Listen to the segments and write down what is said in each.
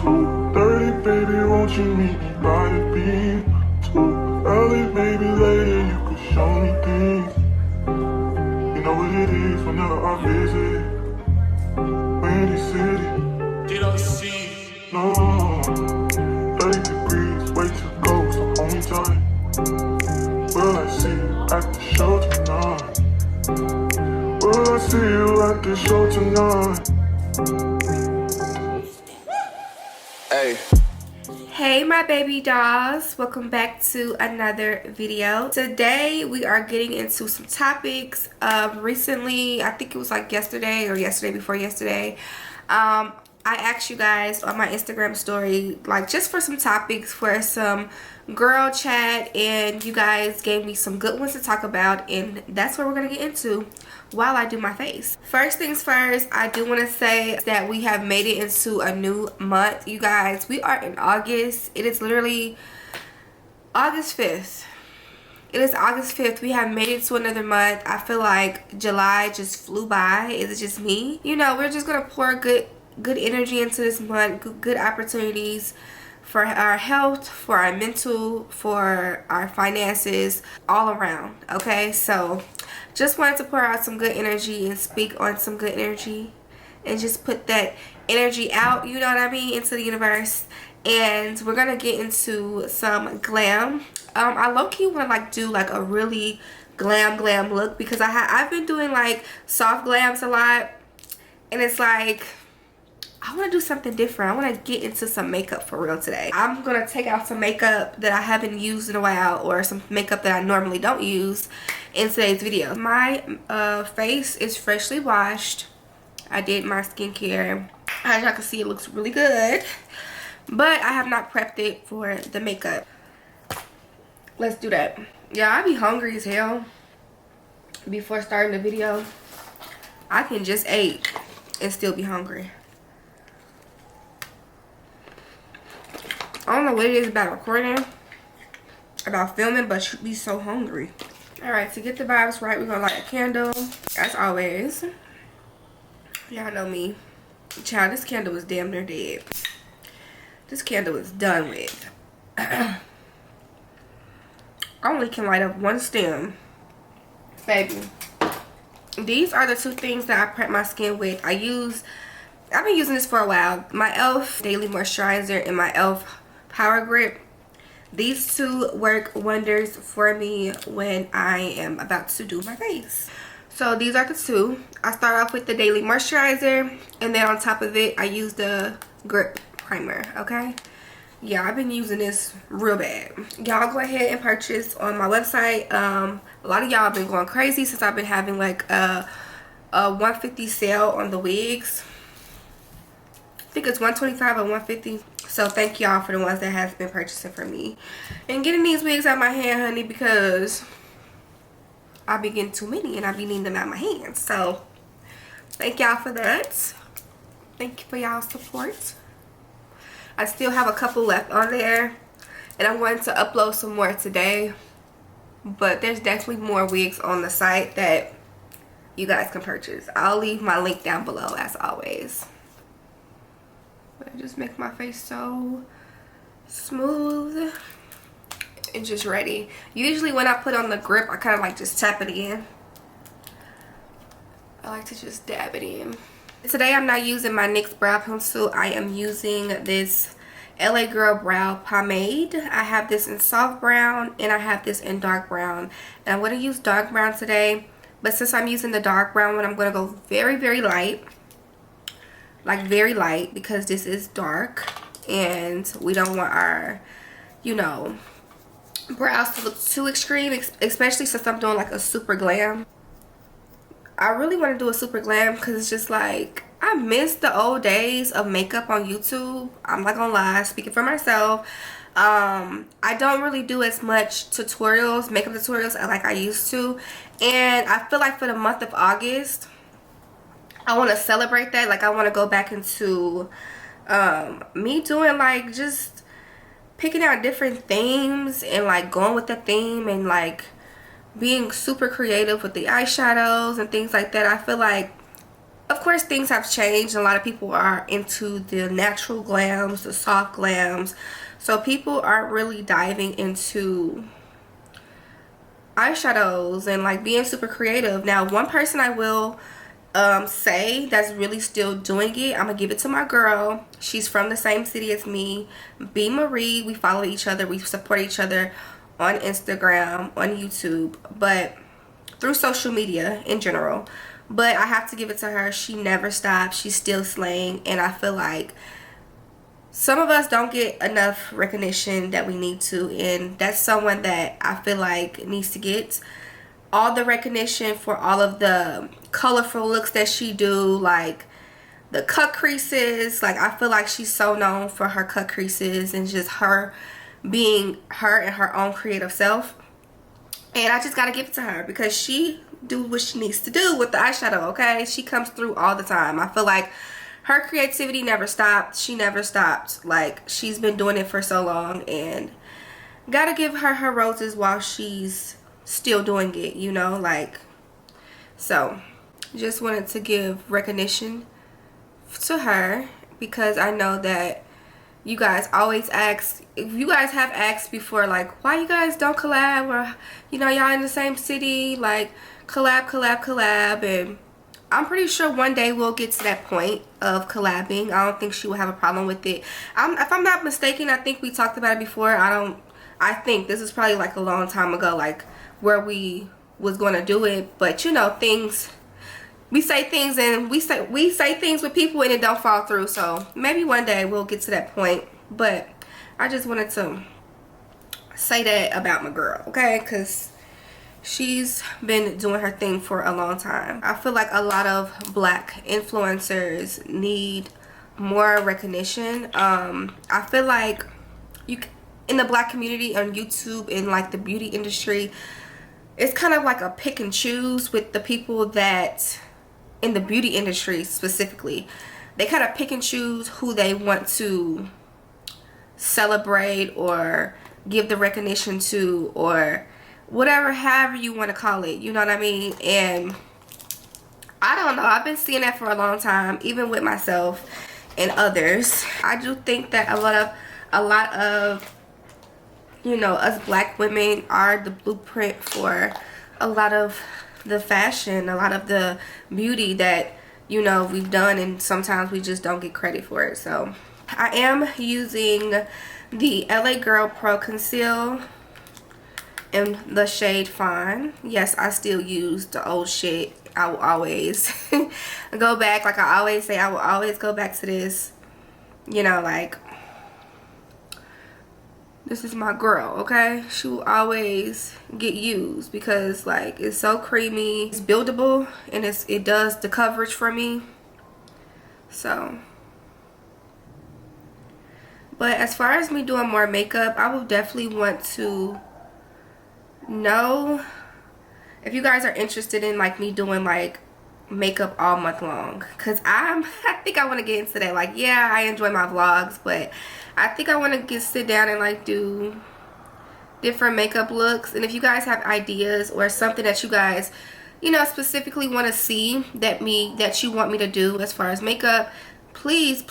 2:30, baby, won't you meet me by the beam? Too early, baby, later you could show me things. You know what it is whenever I visit Windy City. Did I see? No, 30 degrees, way to go, so hold me tight. Will I see you at the show tonight? Will I see you at the show tonight? Hey. Hey my baby dolls, welcome back to another video. Today we are getting into some topics. Recently, I think it was like yesterday or yesterday before yesterday, I asked you guys on my Instagram story, like just for some topics for some girl chat, and you guys gave me some good ones to talk about, and that's what we're gonna get into while I do my face. First things first, I do want to say that we have made it into a new month, you guys. We are in August. It is literally August 5th. It is August 5th. We have made it to another month. I feel like July just flew by. Is it just me? You know, we're just gonna pour good energy into this month, good opportunities for our health, for our mental, for our finances, all around. Okay, so just wanted to pour out some good energy and speak on some good energy and just put that energy out, you know what I mean, into the universe. And we're gonna get into some glam. I low-key want to like do like a really glam look, because I've been doing like soft glams a lot, and it's like I want to do something different. I want to get into some makeup for real today. I'm going to take out some makeup that I haven't used in a while, or some makeup that I normally don't use in today's video. My face is freshly washed. I did my skincare. As y'all can see, it looks really good. But I have not prepped it for the makeup. Let's do that. Yeah, I be hungry as hell before starting the video. I can just eat and still be hungry. I don't know what it is about recording, about filming, but you be so hungry. Alright, to get the vibes right, we're gonna light a candle, as always. Y'all know me. Child, this candle is damn near dead. This candle is done with. I only can light up one stem. Baby. These are the two things that I prep my skin with. I've been using this for a while. My e.l.f. Daily Moisturizer and my e.l.f. Power Grip. These two work wonders for me when I am about to do my face. So these are the two. I start off with the Daily Moisturizer, and then on top of it I use the Grip Primer. Okay, yeah, I've been using this real bad. Y'all go ahead and purchase on my website. A lot of y'all have been going crazy since I've been having like a 150 sale on the wigs. I think it's 125 or 150. So thank y'all for the ones that has been purchasing for me and getting these wigs out my hand, honey, because I be getting too many and I be needing them out my hands. So thank y'all for that. Thank you for y'all's support. I still have a couple left on there, and I'm going to upload some more today, but there's definitely more wigs on the site that you guys can purchase. I'll leave my link down below as always. But it just makes my face so smooth and just ready. Usually when I put on the grip, I kind of like just tap it in. I like to just dab it in. Today I'm not using my NYX brow pencil. I am using this LA Girl Brow Pomade. I have this in soft brown and I have this in dark brown. And I'm going to use dark brown today. But since I'm using the dark brown one, I'm going to go very, very light. Like very light, because this is dark and we don't want our, you know, brows to look too extreme, especially since I'm doing like a super glam. I really want to do a super glam because it's just like, I miss the old days of makeup on YouTube. I'm not gonna lie, speaking for myself. I don't really do as much tutorials, makeup tutorials like I used to, and I feel like for the month of August I want to celebrate that. Like I want to go back into me doing like just picking out different themes and like going with the theme and like being super creative with the eyeshadows and things like that. I feel like of course, things have changed. A lot of people are into the natural glams, the soft glams. So people are really diving into eyeshadows and like being super creative. Now, one person I will say that's really still doing it, I'm gonna give it to my girl. She's from the same city as me, Marie. We follow each other, we support each other on Instagram, on YouTube, but through social media in general. But I have to give it to her. She never stops. She's still slaying. And I feel like some of us don't get enough recognition that we need to. And that's someone that I feel like needs to get all the recognition for all of the colorful looks that she do. Like the cut creases. Like I feel like she's so known for her cut creases and just her being her and her own creative self. And I just gotta give it to her because she do what she needs to do with the eyeshadow, okay? She comes through all the time. I feel like her creativity never stopped. She never stopped. Like, she's been doing it for so long, and gotta give her her roses while she's still doing it, you know? Like, so, just wanted to give recognition to her because I know that you guys always ask, if you guys have asked before, like, why you guys don't collab, or, you know, y'all in the same city, like, collab, and I'm pretty sure one day we'll get to that point of collabing. I don't think she will have a problem with it. If I'm not mistaken, I think we talked about it before. I think this is probably like a long time ago, like where we was going to do it, but you know, things, we say things and we say things with people and it don't fall through. So maybe one day we'll get to that point, but I just wanted to say that about my girl, okay? Because she's been doing her thing for a long time. I feel like a lot of black influencers need more recognition. I feel like in the black community on YouTube, in like the beauty industry, it's kind of like a pick and choose with the people that, in the beauty industry specifically, they kind of pick and choose who they want to celebrate or give the recognition to, or whatever, however you want to call it, you know what I mean? And I don't know, I've been seeing that for a long time, even with myself and others. I do think that a lot of you know, us black women are the blueprint for a lot of the fashion, a lot of the beauty that, you know, we've done, and sometimes we just don't get credit for it. So I am using the LA Girl Pro Conceal in the shade Fawn. Yes, I still use the old shit. I will always go back, like I always say, I will always go back to this, you know, like, this is my girl, okay? She will always get used because, like, it's so creamy, it's buildable, and it does the coverage for me. So, but as far as me doing more makeup, I would definitely want to know if you guys are interested in like me doing like makeup all month long, because I think I want to get into that. Like, yeah, I enjoy my vlogs, but I think I want to sit down and like do different makeup looks. And if you guys have ideas or something that you guys, you know, specifically want to see that you want me to do as far as makeup, please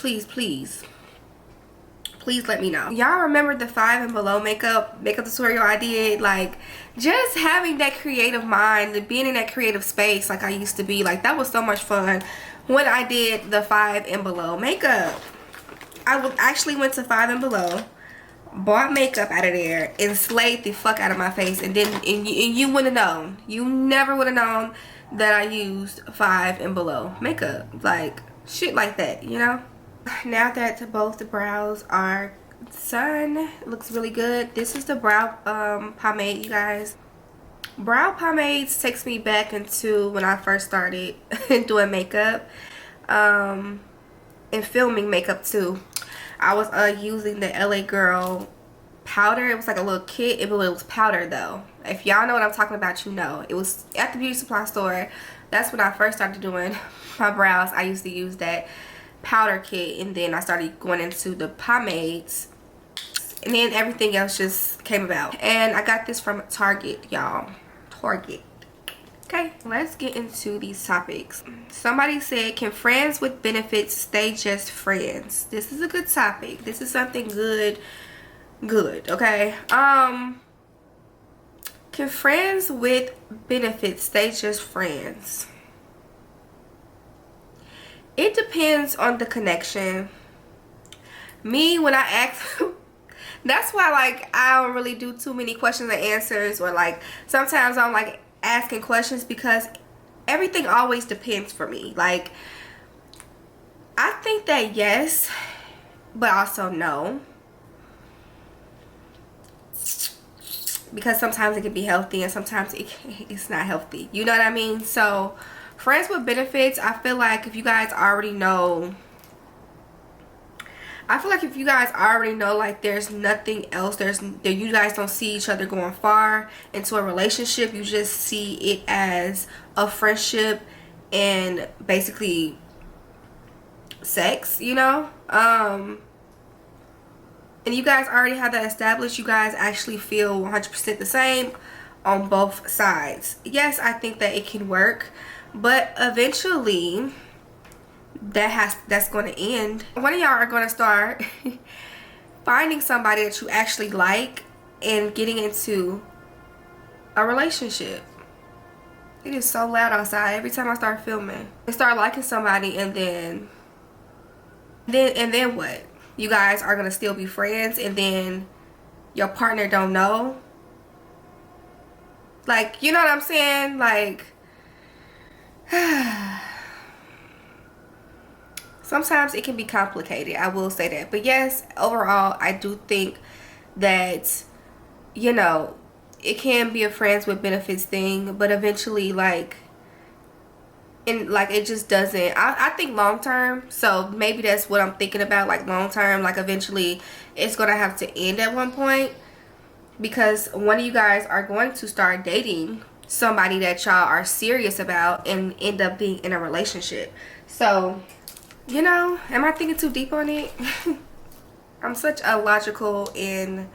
let me know. Y'all remember the 5 and below makeup tutorial I did? Like, just having that creative mind and being in that creative space like I used to be, like, that was so much fun when I did the 5 and below makeup. I actually went to 5 and below, bought makeup out of there, and slayed the fuck out of my face, and you wouldn't have known. You never would have known that I used 5 and below makeup. Like, shit like that, you know? Now that both the brows are done, it looks really good. This is the brow pomade, you guys. Brow pomades takes me back into when I first started doing makeup and filming makeup too. I was using the LA Girl powder. It was like a little kit, but it was powder though. If y'all know what I'm talking about, you know. It was at the beauty supply store. That's when I first started doing my brows. I used to use that powder kit, and then I started going into the pomades, and then everything else just came about. And I got this from Target, y'all. Target. Okay, let's get into these topics. Somebody said, can friends with benefits stay just friends? This is a good topic. This is something good, okay? Can friends with benefits stay just friends? It depends on the connection. Me, when I ask, that's why, like, I don't really do too many questions and answers, or like sometimes I'm like asking questions, because everything always depends for me. Like, I think that yes, but also no, because sometimes it can be healthy and sometimes it's not healthy, you know what I mean? So friends with benefits, I feel like if you guys already know, like there's nothing else, you guys don't see each other going far into a relationship, you just see it as a friendship and basically sex, you know, and you guys already have that established, you guys actually feel 100% the same on both sides. Yes, I think that it can work, but eventually that's going to end. One of y'all are going to start finding somebody that you actually like and getting into a relationship. It is so loud outside every time I start filming. I start liking somebody, and then what? You guys are gonna still be friends, and then your partner don't know. Like, you know what I'm saying? Like, sometimes it can be complicated, I will say that. But yes, overall, I do think that, you know, it can be a friends with benefits thing, but eventually, like, and like, it just doesn't, I think long term, so maybe that's what I'm thinking about, like long term, like eventually it's gonna have to end at one point, because one of you guys are going to start dating somebody that y'all are serious about and end up being in a relationship. So, you know, am I thinking too deep on it? I'm such a logical and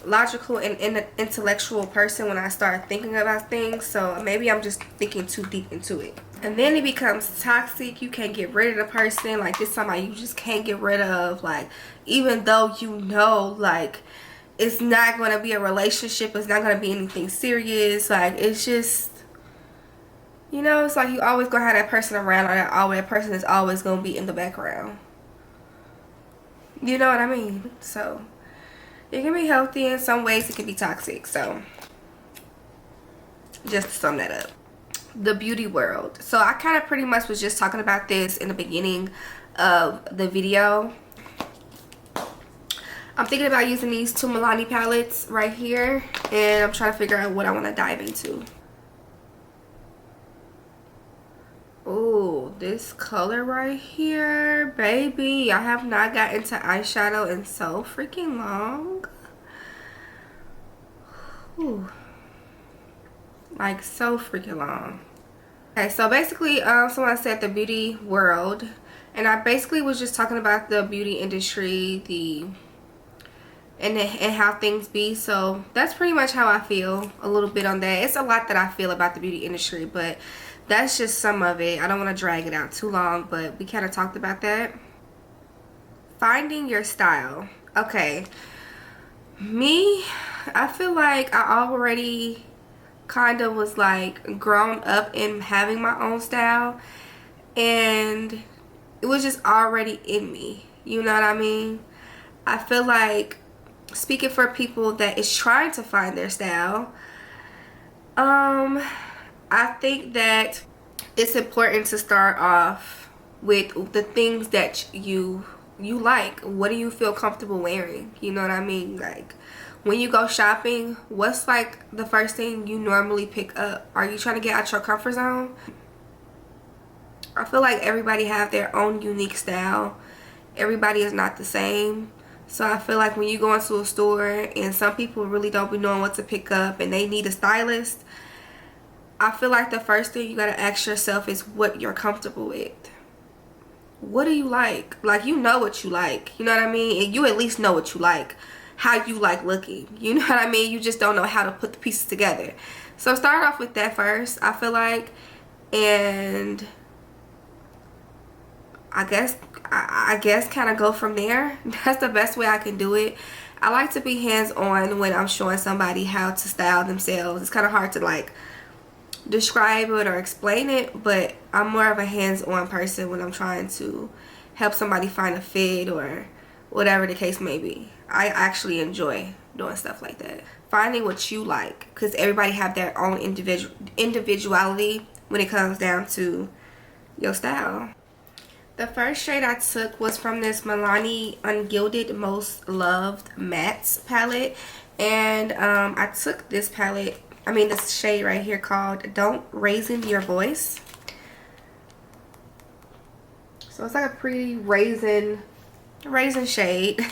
intellectual person when I start thinking about things, so maybe I'm just thinking too deep into it. And then it becomes toxic. You can't get rid of the person. Like, this somebody you just can't get rid of, like, even though you know, like, it's not going to be a relationship, it's not going to be anything serious, like, it's just, you know, it's like you always gonna have that person around, or that person is always gonna be in the background, you know what I mean? So it can be healthy in some ways, it can be toxic. So just to sum that up, the beauty world. So I kind of pretty much was just talking about this in the beginning of the video. I'm thinking about using these two Milani palettes right here, and I'm trying to figure out what I want to dive into. Oh, this color right here, baby. I have not got into eyeshadow in so freaking long. Ooh. Like, so freaking long. Okay, so basically, someone said the beauty world, and I basically was just talking about the beauty industry, and how things be. So that's pretty much how I feel a little bit on that. It's a lot that I feel about the beauty industry, but that's just some of it. I don't want to drag it out too long, but we kind of talked about that. Finding your style. Okay, me, I feel like I already kind of was like grown up in having my own style, and it was just already in me, you know what I mean? I feel like, speaking for people that is trying to find their style, I think that it's important to start off with the things that you like. What do you feel comfortable wearing? You know what I mean? Like, when you go shopping, what's like the first thing you normally pick up? Are you trying to get out your comfort zone? I feel like everybody have their own unique style. Everybody is not the same. So I feel like when you go into a store and some people really don't be knowing what to pick up and they need a stylist, I feel like the first thing you gotta ask yourself is what you're comfortable with. What do you like? Like, you know what you like, you know what I mean? And you at least know what you like, how you like looking, you know what I mean? You just don't know how to put the pieces together. So start off with that first, I feel like, and I guess kind of go from there. That's the best way I can do it. I like to be hands-on when I'm showing somebody how to style themselves. It's kind of hard to like describe it or explain it, but I'm more of a hands-on person when I'm trying to help somebody find a fit or whatever the case may be. I actually enjoy doing stuff like that. Finding what you like, because everybody have their own individuality when it comes down to your style. The first shade I took was from this Milani Ungilded Most Loved Mattes palette. And I took this palette, this shade right here called Don't Raisin Your Voice. So it's like a pretty raisin shade.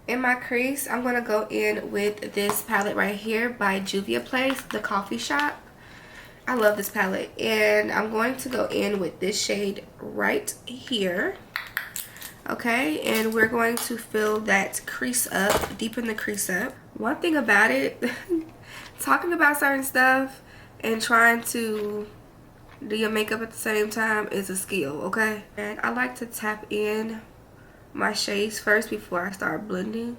In my crease, I'm going to go in with this palette right here by Juvia Place, the coffee shop. I love this palette, and I'm going to go in with this shade right here. Okay, and we're going to fill that crease up, deepen the crease up. One thing about it, talking about certain stuff and trying to do your makeup at the same time is a skill, okay? And I like to tap in my shades first before I start blending.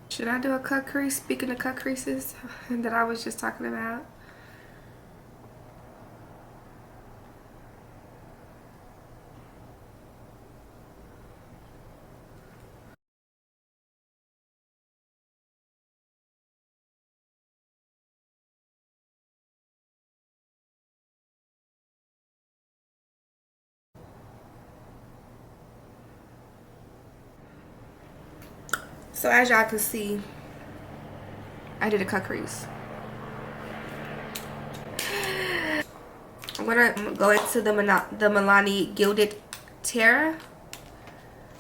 Should I do a cut crease? Speaking of cut creases that I was just talking about. So as y'all can see, I did a cut crease. I'm gonna go into the Milani Gilded Terra.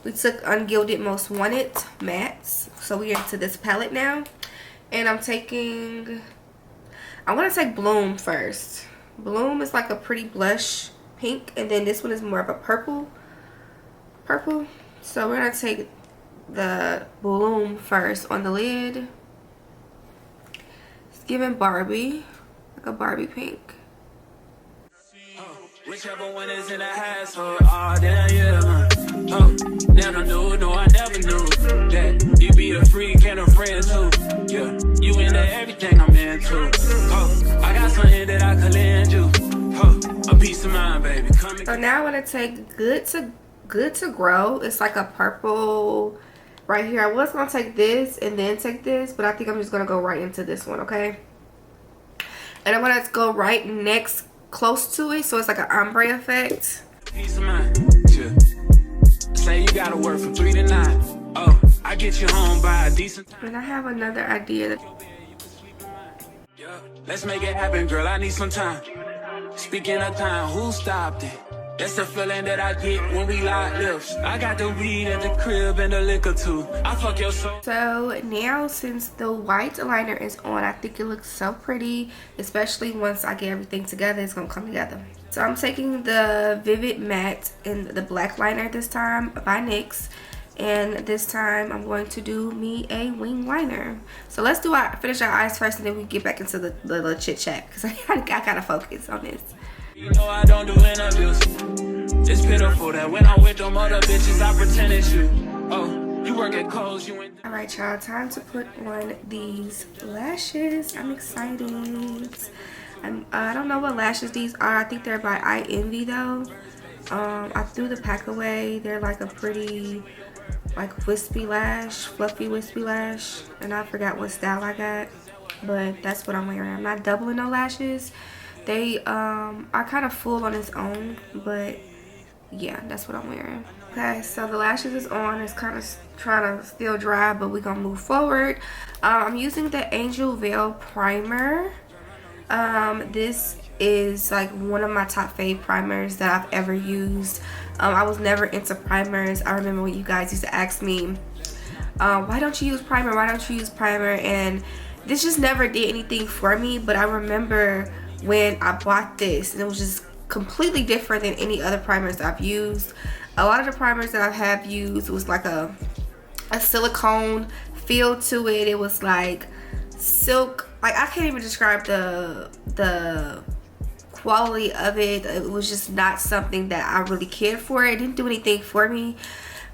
We took Ungilded Most Wanted mattes, so we're into this palette now. And I'm gonna take Bloom first. Bloom is like a pretty blush pink, and then this one is more of a purple. So we're gonna take the Bloom first on the lid. It's giving Barbie, like a Barbie pink. Whichever one is in the household, oh damn yeah, never knew, no I never knew that you be a freak and a friend too. Yeah, you into everything I'm into. I got something that I could lend you. A piece of mind, baby. So now I'm gonna take Good to Grow. It's like a purple right here. I was gonna take this and then take this, but I think I'm just gonna go right into this one, okay? And I'm gonna go right next, close to it, so it's like an ombre effect. Piece of mind, yeah. Say you gotta work from 3 to 9. Oh, I get you home by a decent time. And I have another idea. Yeah, let's make it happen, girl. I need some time. Speaking of time, who stopped it? That's the feeling that I get when we lock lips. I got the weed at the crib and the liquor too. I fuck your soul. So now, since the white liner is on, I think it looks so pretty, especially once I get everything together. It's gonna come together. So I'm taking the Vivid Matte in the black liner this time by NYX, and this time I'm going to do me a wing liner. So let's finish our eyes first, and then we get back into the little chit chat, because I gotta focus on this. You know I don't do interviews. It's pitiful that when I'm with them other bitches, I pretend it's you. Oh, you work at Kohl's, you ain't. Alright, y'all, time to put on these lashes. I'm excited. I don't know what lashes these are. I think they're by I Envy though. I threw the pack away. They're like a pretty, like, wispy lash, fluffy wispy lash, and I forgot what style I got, but that's what I'm wearing. I'm not doubling no lashes. They are kind of full on its own, but yeah, that's what I'm wearing. Okay, so the lashes is on. It's kind of trying to still dry, but we're gonna move forward. I'm using the Angel Veil primer. This is like one of my top fave primers that I've ever used. I was never into primers. I remember when you guys used to ask me, why don't you use primer? Why don't you use primer? And this just never did anything for me. But I remember when I bought this, and it was just completely different than any other primers that I've used. A lot of the primers that I have used was like a silicone feel to it. It was like silk. Like, I can't even describe the quality of it. It was just not something that I really cared for. It didn't do anything for me.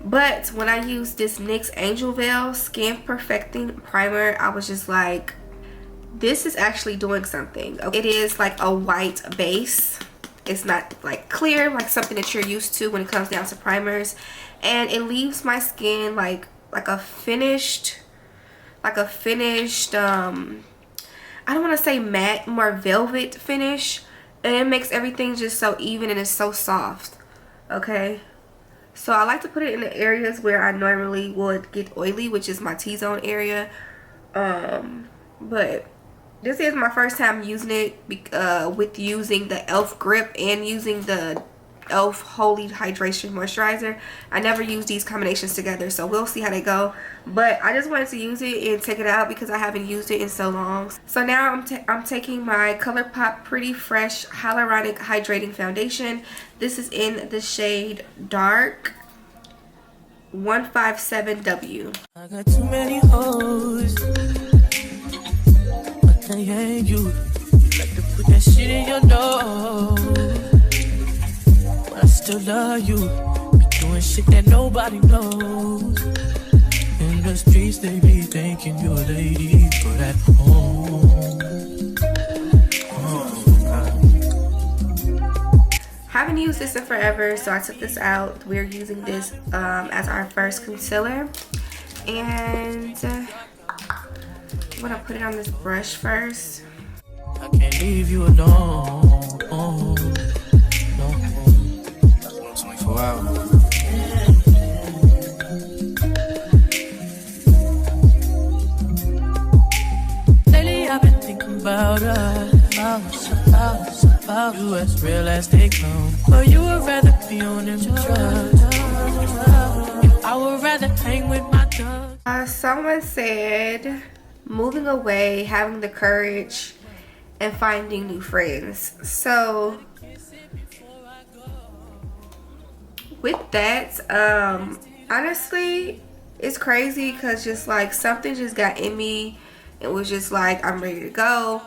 But when I used this NYX Angel Veil Skin Perfecting Primer, I was just like, this is actually doing something. It is like a white base. It's not like clear, like something that you're used to when it comes down to primers. And it leaves my skin like a finished, I don't want to say matte, more velvet finish. And it makes everything just so even and it's so soft. Okay. So I like to put it in the areas where I normally would get oily, which is my T-zone area. But this is my first time using it with using the e.l.f. grip and using the e.l.f. Holy Hydration Moisturizer. I never use these combinations together, so we'll see how they go. But I just wanted to use it and take it out because I haven't used it in so long. So now I'm taking my ColourPop Pretty Fresh Hyaluronic Hydrating Foundation. This is in the shade Dark 157W. I got too many hoes. I hate you. You like to put that shit in your nose. But I still love you. Be doing shit that nobody knows. In the streets they be thinking you're a lady, but at home. Haven't used this in forever, so I took this out. We're using this as our first concealer. And I'm gonna put it on this brush first. I can't leave you alone. No. 24 hours. Lately I've been thinking about us, about you as real as they come. But you would rather be on them drugs. I would rather hang with my dogs. Someone said, moving away, having the courage, and finding new friends. So with that, honestly, it's crazy because just like something just got in me. It was just like, I'm ready to go.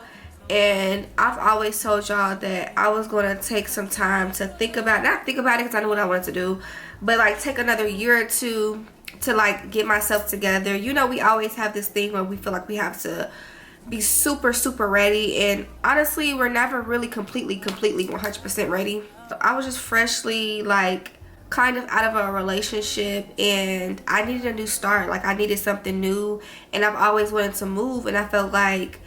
And I've always told y'all that I was going to take some time to not think about it because I knew what I wanted to do, but like take another year or two to like get myself together. You know, we always have this thing where we feel like we have to be super ready, and honestly we're never really completely 100% ready. So I was just freshly like kind of out of a relationship and I needed a new start. Like I needed something new, and I've always wanted to move, and I felt like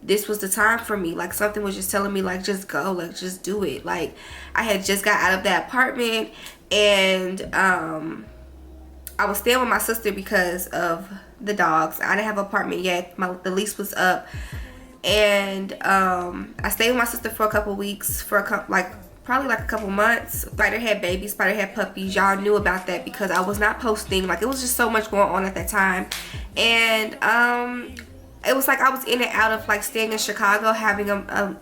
this was the time for me. Like something was just telling me like, just go, like just do it. Like I had just got out of that apartment, and I was staying with my sister because of the dogs. I didn't have an apartment yet. The lease was up, and I stayed with my sister for a couple weeks, for probably like a couple months. Spider had babies, Spider had puppies. Y'all knew about that because I was not posting. Like it was just so much going on at that time, and it was like I was in and out of like staying in Chicago, having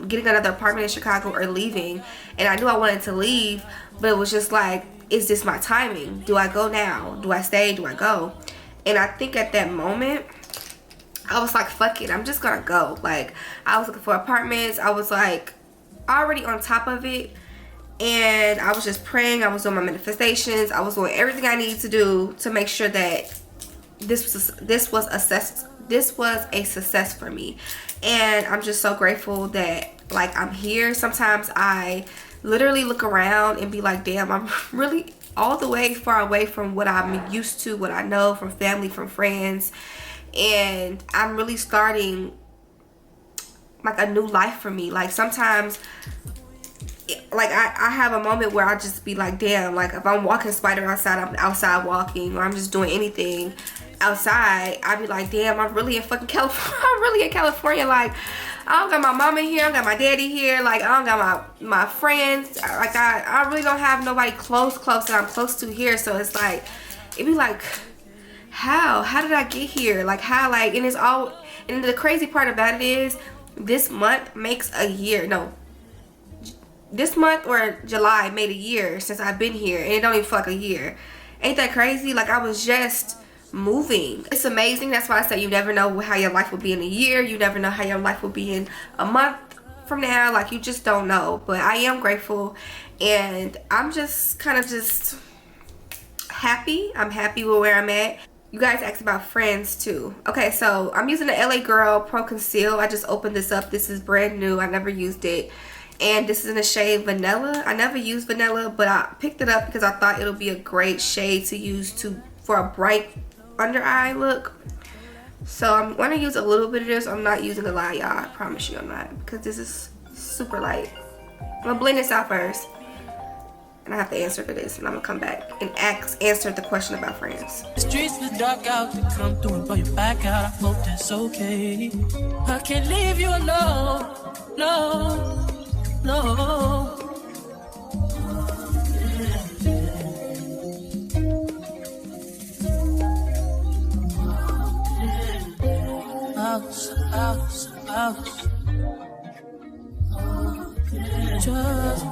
getting another apartment in Chicago, or leaving. And I knew I wanted to leave, but it was just like, is this my timing? Do I go now? Do I stay? Do I go? And I think at that moment, I was like, fuck it, I'm just gonna go. Like I was looking for apartments. I was like already on top of it, and I was just praying. I was doing my manifestations. I was doing everything I needed to do to make sure that this was a success for me. And I'm just so grateful that like I'm here. Sometimes I literally look around and be like, damn, I'm really all the way far away from what I'm used to, what I know from family, from friends, and I'm really starting like a new life for me. Like sometimes like I have a moment where I just be like, damn, like if I'm walking Spider outside, I'm outside walking, or I'm just doing anything outside, I'd be like, damn, I'm really in fucking California. I'm really in California. Like I don't got my mama here, I don't got my daddy here, like I don't got my friends, like I really don't have nobody close that I'm close to here. So it's like, it'd be like, how did I get here? Like how, like, and it's all, and the crazy part about it is this month makes a year. No, this month or July made a year since I've been here, and it don't even feel like a year. Ain't that crazy? Like I was just moving. It's amazing. That's why I say you never know how your life will be in a year. You never know how your life will be in a month from now. Like, you just don't know. But I am grateful, and I'm just kind of just happy. I'm happy with where I'm at. You guys asked about friends too. Okay, so I'm using the LA Girl Pro Conceal. I just opened this up. This is brand new. I never used it. And this is in the shade Vanilla. I never used Vanilla, but I picked it up because I thought it'll be a great shade to use for a bright under eye look. So I'm going to use a little bit of this. I'm not using a lot, y'all. I promise you I'm not, because this is super light. I'm going to blend this out first. And I have to answer to this, and I'm gonna come back and answer the question about friends. The streets look dark out to come through and blow your back out. I hope that's okay. I can't leave you alone. No, no. House. Just.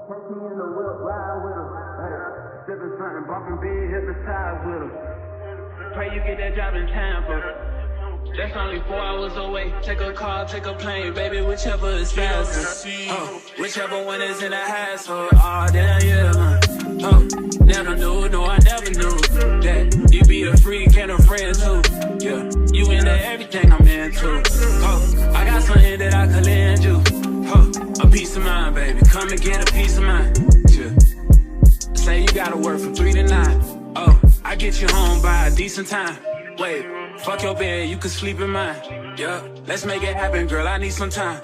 Catch me in the whip, ride with him. Hey, sipping something, bumping big, hypnotized with him. Pray you get that job in time, but that's only 4 hours away. Take a car, take a plane, baby, whichever is faster. Whichever one is in the household. Oh, damn, yeah, man. Never knew, no, I never knew that you be a freak and a friend too. Yeah, you into everything I'm into. I got something that I could lend you. A peace of mind, baby. Come and get a piece of mind. Yeah. Say you gotta work from 3 to 9. I get you home by a decent time. Wait, fuck your bed, you can sleep in mine. Yeah, let's make it happen, girl. I need some time.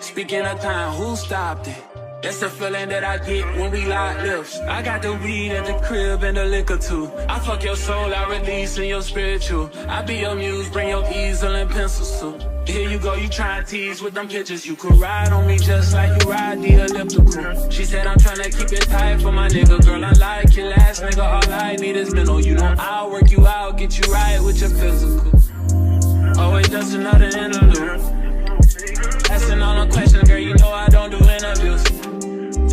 Speaking of time, who stopped it? That's the feeling that I get when we lock lips. I got the weed at the crib and the liquor too. I fuck your soul, I release in your spiritual. I be your muse, bring your easel and pencils too. Here you go, you try and tease with them pictures. You could ride on me just like you ride the elliptical. She said I'm trying to keep it tight for my nigga. Girl, I like your last nigga, all I need is mental. You know I'll work you out, get you right with your physical. Oh wait, that's another interlude. Asking all the questions, girl, you know I don't do interviews.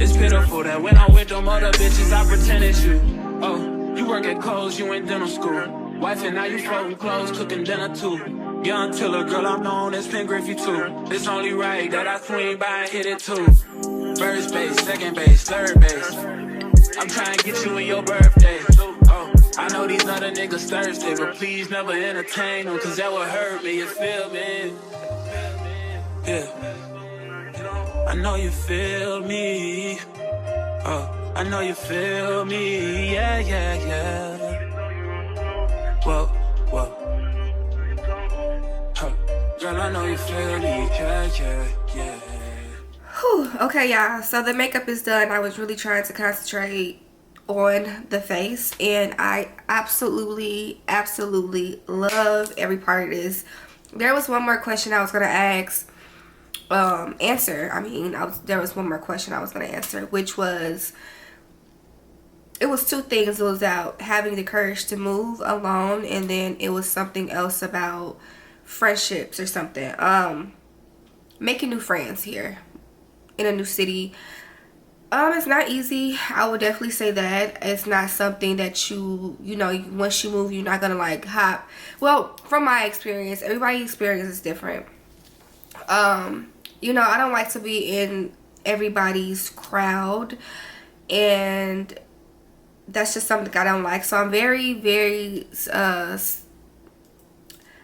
It's pitiful that when I'm with them other bitches, I pretend it's you. Oh, you work at Kohl's, you in dental school. Wife and now you folding clothes, cooking dinner too. Young Tiller, girl, I'm known as Pen Griffey too. It's only right that I swing by and hit it too. First base, second base, third base. I'm trying to get you in your birthday. Oh, I know these other niggas thirsty, but please never entertain them, cause that would hurt me, you feel me? Yeah. I know you feel me. Oh, I know you feel me. Yeah. Whoa. Girl, I know you feel me. Yeah. Whew. Okay, y'all. So the makeup is done. I was really trying to concentrate on the face, and I absolutely love every part of this. There was one more question I was gonna answer. There was one more question I was gonna answer, which was, it was two things. It was about having the courage to move alone, and then it was something else about friendships or something. Making new friends here in a new city. It's not easy. I would definitely say that. It's not something that you know, once you move, you're not gonna like hop. Well, from my experience, everybody's experience is different. You know, I don't like to be in everybody's crowd, and that's just something I don't like. So I'm very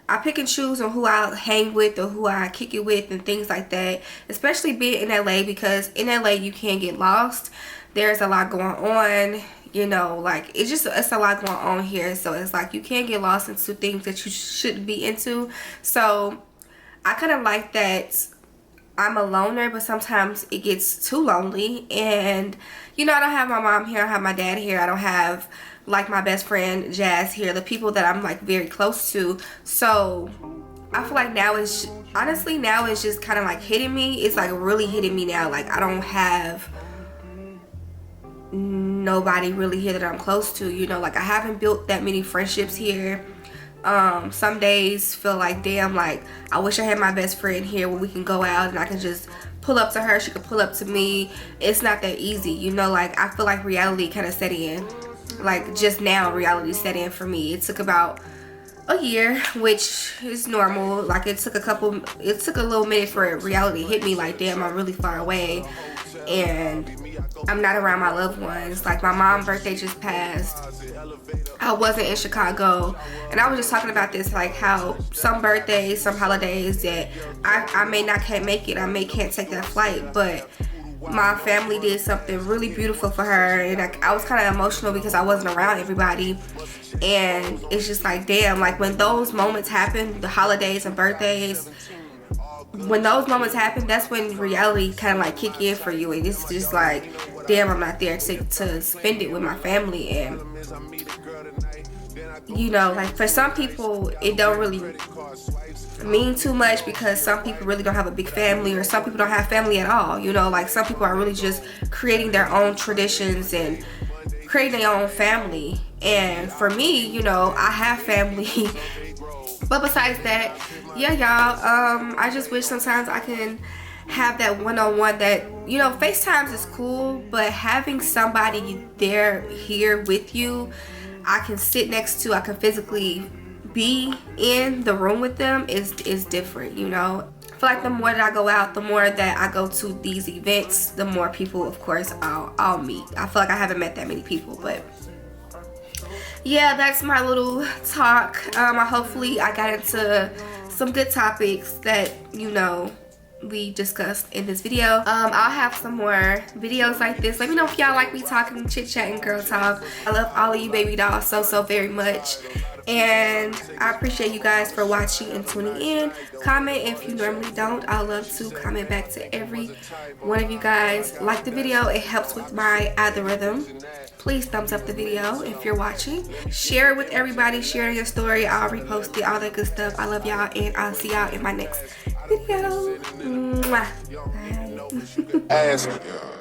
I pick and choose on who I hang with or who I kick it with and things like that. Especially being in LA, because in LA you can get lost. There's a lot going on, you know, like it's a lot going on here. So it's like you can get lost into things that you shouldn't be into. So I kind of like that I'm a loner, but sometimes it gets too lonely. And you know, I don't have my mom here, I don't have my dad here, I don't have like my best friend Jazz here, the people that I'm like very close to. So I feel like now is honestly now it's just kind of like hitting me. It's like really hitting me now. Like I don't have nobody really here that I'm close to, you know. Like I haven't built that many friendships here. Some days feel like, damn, like I wish I had my best friend here where we can go out and I can just pull up to her, she could pull up to me. It's not that easy, you know. Like I feel like reality kind of set in. Like just now reality set in for me. It took about a year, which is normal. Like it took a little minute for reality to hit me, like damn, I'm really far away and I'm not around my loved ones. Like my mom's birthday just passed. I wasn't in Chicago, and I was just talking about this, like how some birthdays, some holidays that I can't make it. Can't take that flight, but my family did something really beautiful for her, and I was kind of emotional because I wasn't around everybody. And it's just like damn, like when those moments happen, the holidays and birthdays, when those moments happen, that's when reality kind of like kick in for you, and it's just like damn, I'm not there to spend it with my family. And you know, like for some people it don't really mean too much because some people really don't have a big family, or some people don't have family at all, you know. Like some people are really just creating their own traditions and creating their own family. And for me, you know, I have family but besides that, yeah, y'all, I just wish sometimes I can have that one-on-one. That, you know, FaceTimes is cool, but having somebody there here with you, I can sit next to, I can physically be in the room with them is different, you know. I feel like the more that I go out, the more that I go to these events, the more people, of course, I'll meet. I feel like I haven't met that many people, but yeah, that's my little talk. Hopefully I got into some good topics that, you know, we discussed in this video. I'll have some more videos like this. Let me know if y'all like me talking, chit chatting, girl talk. I love all of you baby dolls so very much, and I appreciate you guys for watching and tuning in. Comment if you normally don't. I love to comment back to every one of you guys. Like the video, it helps with my algorithm. Please thumbs up the video if you're watching. Share it with everybody. Share your story. I'll repost it, all that good stuff. I love y'all, and I'll see y'all in my next video. Mwah. Bye.